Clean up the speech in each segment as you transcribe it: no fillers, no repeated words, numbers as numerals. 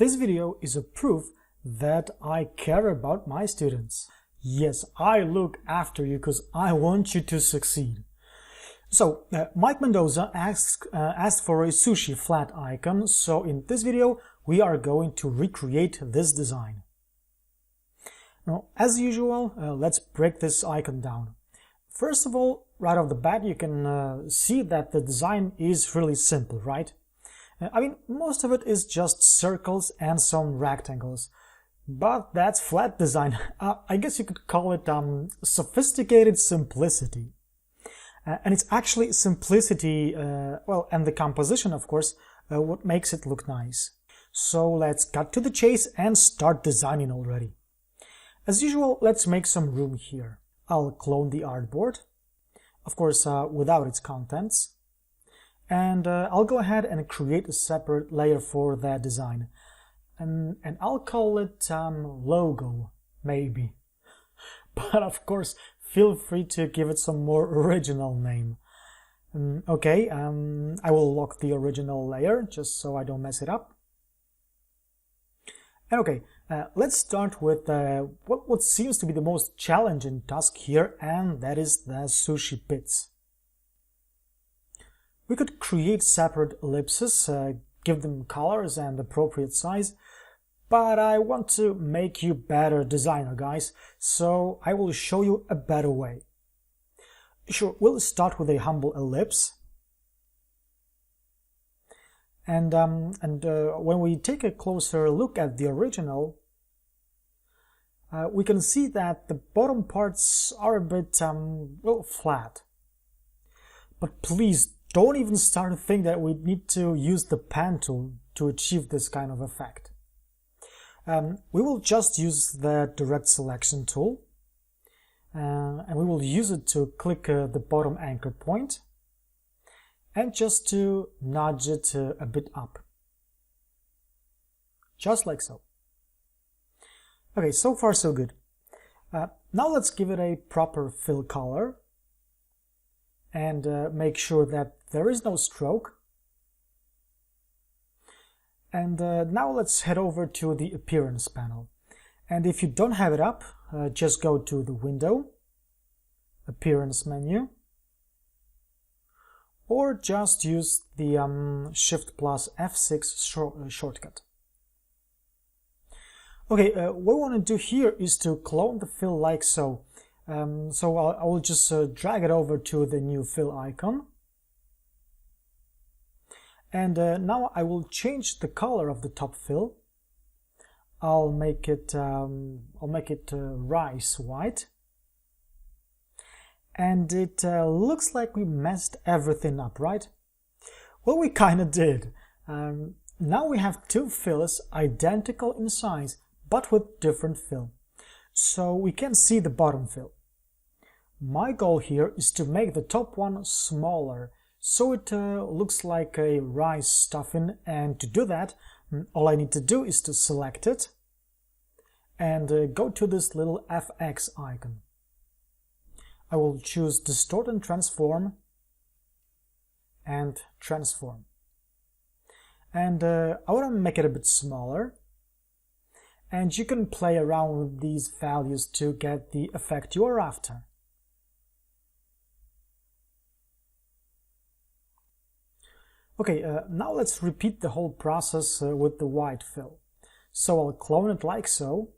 This video is a proof that I care about my students. Yes, I look after you because I want you to succeed. So, Mike Mendoza asked for a sushi flat icon, so in this video we are going to recreate this design. Now, as usual, let's break this icon down. First of all, right off the bat you can see that the design is really simple, right? I mean, most of it is just circles and some rectangles. But that's flat design. I guess you could call it sophisticated simplicity. And it's actually simplicity, well, and the composition, of course, what makes it look nice. So let's cut to the chase and start designing already. As usual, let's make some room here. I'll clone the artboard, of course, without its contents. And I'll go ahead and create a separate layer for that design. And I'll call it logo, maybe. But of course, feel free to give it some more original name. Okay, I will lock the original layer just so I don't mess it up. And okay, let's start with what seems to be the most challenging task here, and that is the sushi bits. We could create separate ellipses, give them colors and appropriate size, but I want to make you better designer, guys, so I will show you a better way. Sure, we'll start with a humble ellipse. And when we take a closer look at the original, we can see that the bottom parts are a bit, well, flat. But please don't even start to think that we need to use the pen tool to achieve this kind of effect. We will just use the direct selection tool, and we will use it to click the bottom anchor point and just to nudge it a bit up. Just like so. Okay, so far so good. Now let's give it a proper fill color and make sure that there is no stroke. And now let's head over to the appearance panel. And if you don't have it up, just go to the window, appearance menu, or just use the Shift plus F6 shortcut. Okay, what we want to do here is to clone the fill like so. So I will just drag it over to the new fill icon. And now I will change the color of the top fill. I'll make it rice white. And it looks like we messed everything up, right? Well, we kinda did. Now we have two fills identical in size, but with different fill. So we can see the bottom fill. My goal here is to make the top one smaller, so it looks like a rice stuffing, and to do that, all I need to do is to select it and go to this little FX icon. I will choose Distort and Transform and Transform. And I want to make it a bit smaller, and you can play around with these values to get the effect you are after. Okay, now let's repeat the whole process with the white fill. So I'll clone it like so.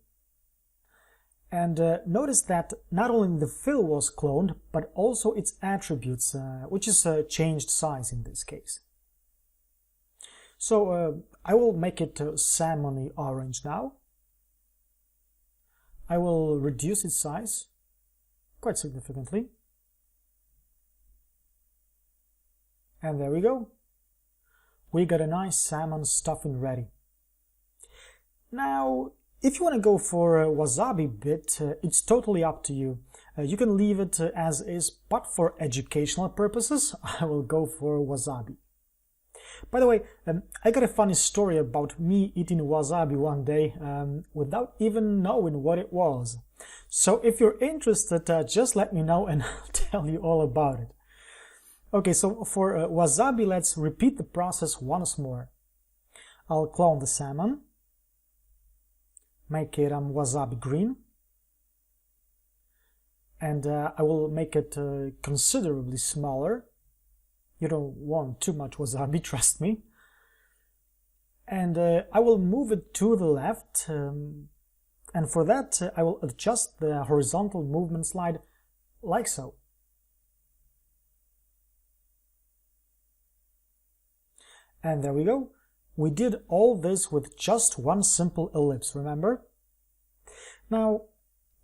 And notice that not only the fill was cloned, but also its attributes, which is a changed size in this case. So I will make it salmon-y orange now. I will reduce its size quite significantly. And there we go. We got a nice salmon stuffing ready. Now, if you want to go for a wasabi bit, it's totally up to you. You can leave it as is, but for educational purposes, I will go for wasabi. By the way, I got a funny story about me eating wasabi one day without even knowing what it was. So if you're interested, just let me know and I'll tell you all about it. Okay, so for wasabi, let's repeat the process once more. I'll clone the salmon, make it wasabi green. And I will make it considerably smaller. You don't want too much wasabi, trust me. And I will move it to the left. And for that, I will adjust the horizontal movement slide like so. And there we go. We did all this with just one simple ellipse, remember? Now,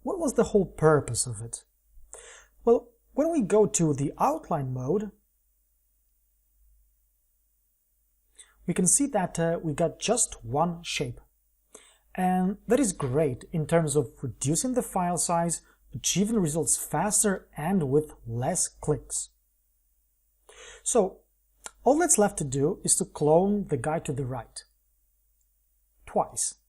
what was the whole purpose of it? Well, when we go to the outline mode, we can see that we got just one shape. And that is great in terms of reducing the file size, achieving results faster and with less clicks. So, all that's left to do is to clone the guy to the right. Twice.